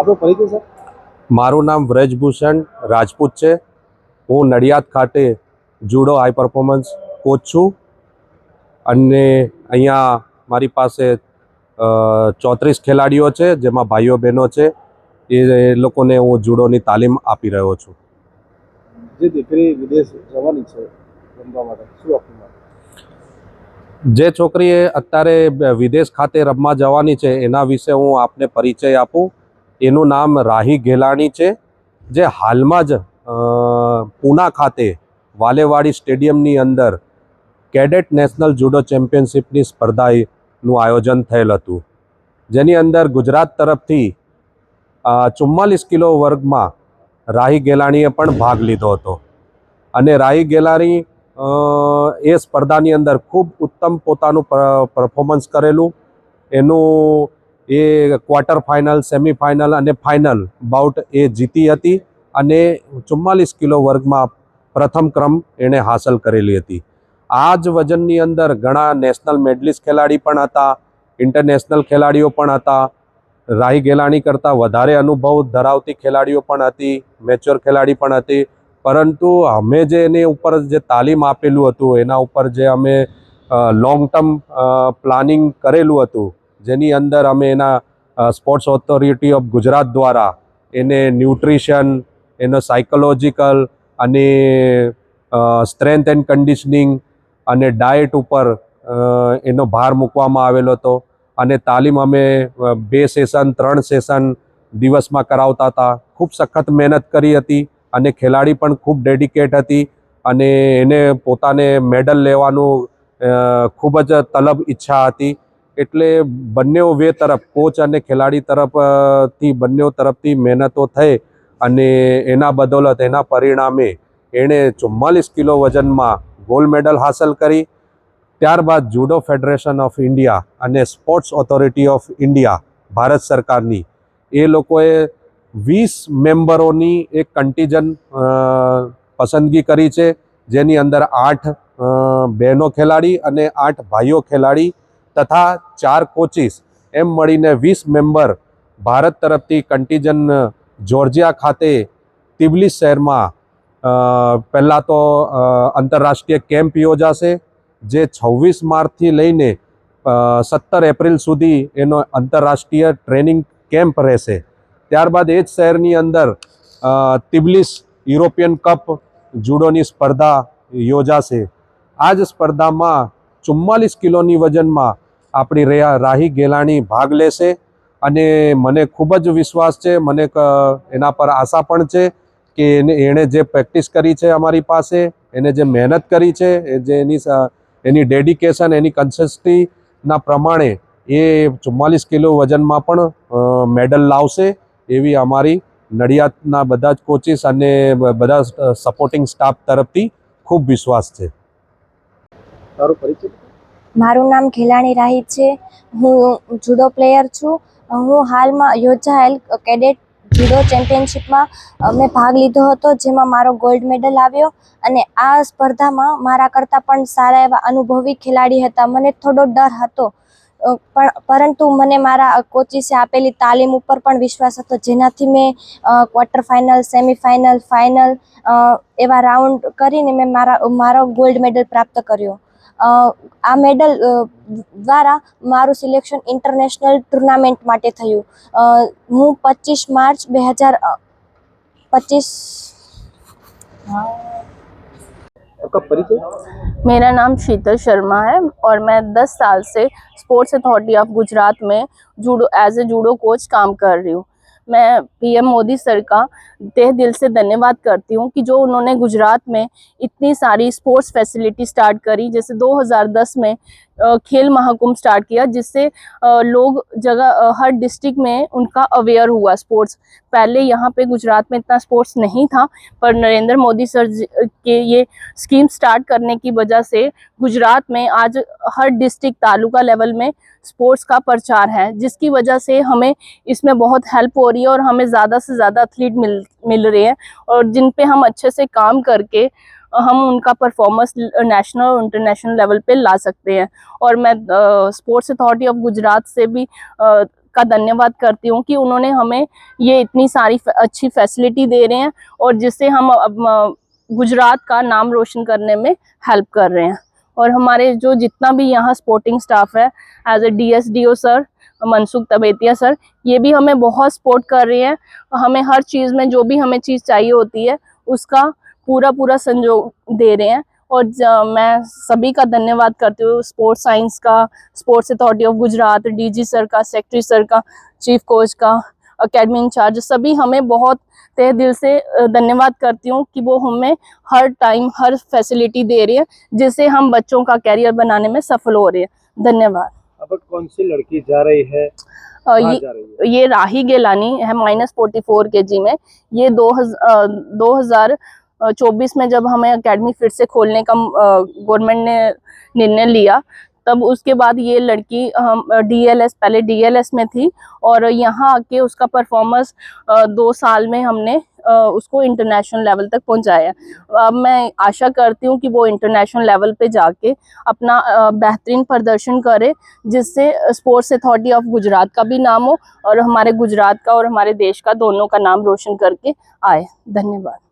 આપણો પરિચય સર? મારું નામ વ્રજભૂષણ રાજપૂત છે. હું નડિયાદ ખાતે જુડો હાઈ પરફોર્મન્સ કોચ છું અને અહીંયા મારી પાસે 34 ખેલાડીઓ છે, જેમાં ભાઈઓ બહેનો છે. એ લોકોને હું જુડોની તાલીમ આપી રહ્યો છું. જે દીકરી વિદેશ જવાની છે રમવા માટે, શું આપવું માંગે? જે છોકરીએ અત્યારે વિદેશ ખાતે રમવા જવાની છે એના વિશે હું આપને પરિચય આપું. એનું નામ રાહી ગેલાણી છે, જે હાલમાં જ પૂના ખાતે વાલેવાડી સ્ટેડિયમની અંદર કેડેટ નેશનલ જુડો ચેમ્પિયનશિપની સ્પર્ધાનું આયોજન થયેલ હતું, જેની અંદર ગુજરાત તરફથી 44 કિલો વર્ગમાં રાહી ગેલાણીએ પણ ભાગ લીધો હતો. અને રાહી ગેલાણી એ સ્પર્ધાની અંદર ખૂબ ઉત્તમ પોતાનું પરફોર્મન્સ કરેલું. એનું એ ક્વાર્ટર ફાઇનલ, સેમિફાઇનલ અને ફાઇનલ બાઉટ એ જીતી હતી અને 44 કિલો વર્ગમાં પ્રથમ ક્રમ એણે હાંસલ કરેલી હતી. આ જ વજનની અંદર ઘણા નેશનલ મેડલિસ્ટ ખેલાડી પણ હતા, ઇન્ટરનેશનલ ખેલાડીઓ પણ હતા. રાહી ગેલાણી કરતાં વધારે અનુભવ ધરાવતી ખેલાડીઓ પણ હતી, મેચ્યોર ખેલાડી પણ હતી. પરંતુ અમે જે એની ઉપર જે તાલીમ આપેલું હતું, એના ઉપર જે અમે લોંગ ટર્મ પ્લાનિંગ કરેલું હતું, જેની અંદર અમે એના સ્પોર્ટ્સ ઓથોરિટી ઓફ ગુજરાત દ્વારા એને ન્યુટ્રિશન, એનો સાયકોલોજીકલ અને સ્ટ્રેન્થ એન્ડ કન્ડિશનિંગ અને ડાયટ ઉપર એનો ભાર મૂકવામાં આવેલો હતો. અને તાલીમ અમે 2 સેશન 3 સેશન દિવસમાં કરાવતા હતા. ખૂબ સખત મહેનત કરી હતી અને ખેલાડી પણ ખૂબ ડેડિકેટ હતી અને એને પોતાને મેડલ લેવાનું ખૂબ જ તલબ ઈચ્છા હતી. એટલે બંને વે તરફ, કોચ અને ખેલાડી તરફથી બંને તરફથી મહેનતો થઈ અને એના બદૌલત, એના પરિણામે એણે 44 કિલો વજનમાં ગોલ્ડ મેડલ હાંસલ કરી. ત્યારબાદ જુડો ફેડરેશન ઓફ ઇન્ડિયા અને sports authority of India Bharat સરકારની એ લોકોએ 20 મેમ્બરોની એક કન્ટિજન પસંદગી કરી છે, જેની અંદર 8 બહેનો ખેલાડી અને 8 ભાઈઓ ખેલાડી તથા 4 કોચિસ, એમ મળીને 20 મેમ્બર ભારત તરફથી કન્ટિજન જોર્જિયા ખાતે તિબલિસ શહેરમાં પહેલાં તો આંતરરાષ્ટ્રીય કેમ્પ યોજાશે, જે 26 માર્ચથી લઈને 17 એપ્રિલ સુધી એનો આંતરરાષ્ટ્રીય ટ્રેનિંગ કેમ્પ રહેશે. ત્યારબાદ એ જ શહેરની અંદર તિબલિસ યુરોપિયન કપ જુડોની સ્પર્ધા યોજાશે. આ જ સ્પર્ધામાં 44 કિલોની વજનમાં આપણી રાહી ગેલાણી ભાગ લેશે અને મને ખૂબ જ વિશ્વાસ છે, મને એના પર આશા પણ છે કે એણે જે પ્રેક્ટિસ કરી છે અમારી પાસે, એને જે મહેનત કરી છે, જે એની ડેડિકેશન, એની કન્સિસ્ટન્સીના પ્રમાણે એ 44 કિલો વજનમાં પણ મેડલ લાવશે એવી અમારી નડિયાદના બધા જ કોચિસ અને બધા સપોર્ટિંગ સ્ટાફ તરફથી ખૂબ વિશ્વાસ છે. તારો પરિચય? મારું નામ ઘેલાણી રાહી છે. હું જુડો પ્લેયર છું. હું હાલમાં યોજાયેલ કેડેટ જુડો ચેમ્પિયનશિપમાં મેં ભાગ લીધો હતો, જેમાં મારો ગોલ્ડ મેડલ આવ્યો. અને આ સ્પર્ધામાં મારા કરતાં પણ સારા એવા અનુભવી ખેલાડી હતા. મને થોડો ડર હતો, પરંતુ મને મારા કોચિસે આપેલી તાલીમ ઉપર પણ વિશ્વાસ હતો, જેનાથી મેં ક્વાર્ટર ફાઇનલ, સેમિફાઇનલ, ફાઇનલ એવા રાઉન્ડ કરીને મેં મારો ગોલ્ડ મેડલ પ્રાપ્ત કર્યો. આ મેડલ દ્વારા મારું સિલેક્શન ઇન્ટરનેશનલ ટુર્નામેન્ટ માટે થયું. હું 25 માર્ચ 2025 आपका परिचय? मेरा नाम शीतल शर्मा है और मैं 10 साल से स्पोर्ट्स अथॉरिटी ऑफ गुजरात में judo as a judo coach काम कर रही हूँ. मैं पीएम मोदी सर का तहे दिल से धन्यवाद करती हूँ कि जो उन्होंने गुजरात में इतनी सारी स्पोर्ट्स फैसिलिटी स्टार्ट करी. जैसे 2010 में खेल महाकुंभ स्टार्ट किया, जिससे लोग हर डिस्ट्रिक्ट में उनका अवेयर हुआ स्पोर्ट्स. पहले यहाँ पे गुजरात में इतना स्पोर्ट्स नहीं था, पर नरेंद्र मोदी सर के ये स्कीम स्टार्ट करने की वजह से गुजरात में आज हर डिस्ट्रिक्ट तालुका लेवल में स्पोर्ट्स का प्रचार है, जिसकी वजह से हमें इसमें बहुत हेल्प हो रही है और हमें ज़्यादा से ज़्यादा एथलीट मिल रहे हैं, और जिन पे हम अच्छे से काम करके हम उनका परफॉर्मेंस नेशनल और इंटरनेशनल लेवल पे ला सकते हैं. और मैं स्पोर्ट्स अथॉरिटी ऑफ गुजरात से भी का धन्यवाद करती हूँ कि उन्होंने हमें ये इतनी सारी अच्छी फैसिलिटी दे रहे हैं और जिससे हम गुजरात का नाम रोशन करने में हेल्प कर रहे हैं। और हमारे जो जितना भी यहाँ स्पोर्टिंग स्टाफ है, as a DSDO sir Mansukh Tabetiya sir, ये भी हमें बहुत सपोर्ट कर रहे हैं। हमें हर चीज़ में जो भी हमें चीज़ चाहिए होती है उसका पूरा संजोग दे रहे हैं। और मैं सभी का धन्यवाद करती हूँ, स्पोर्ट्स साइंस का, sports authority of Gujarat, DG sir का, सेक्रेटरी सर का, चीफ कोच का, अकेडमी इंचार्ज, सभी हमें बहुत तहे दिल से धन्यवाद करती हूँ कि वो हमें हर टाइम हर फैसिलिटी दे रही है जिससे हम बच्चों का कैरियर बनाने में सफल हो रहे हैं। धन्यवाद। अब कौन सी लड़की जा रही है, कहाँ जा रही है? ये राही गेलानी है -44 kg में। ये 2024 में जब हमें एकेडमी फिर से खोलने का गवर्नमेंट ने निर्णय लिया, तब उसके बाद ये लड़की हम DLS, पहले DLS में थी और यहाँ आके उसका परफॉर्मेंस 2 साल में हमने उसको इंटरनेशनल लेवल तक पहुँचाया। अब मैं आशा करती हूँ कि वो इंटरनेशनल लेवल पे जाके अपना बेहतरीन प्रदर्शन करे, जिससे स्पोर्ट्स अथॉरिटी ऑफ गुजरात का भी नाम हो और हमारे गुजरात का और हमारे देश का दोनों का नाम रोशन करके आए। धन्यवाद।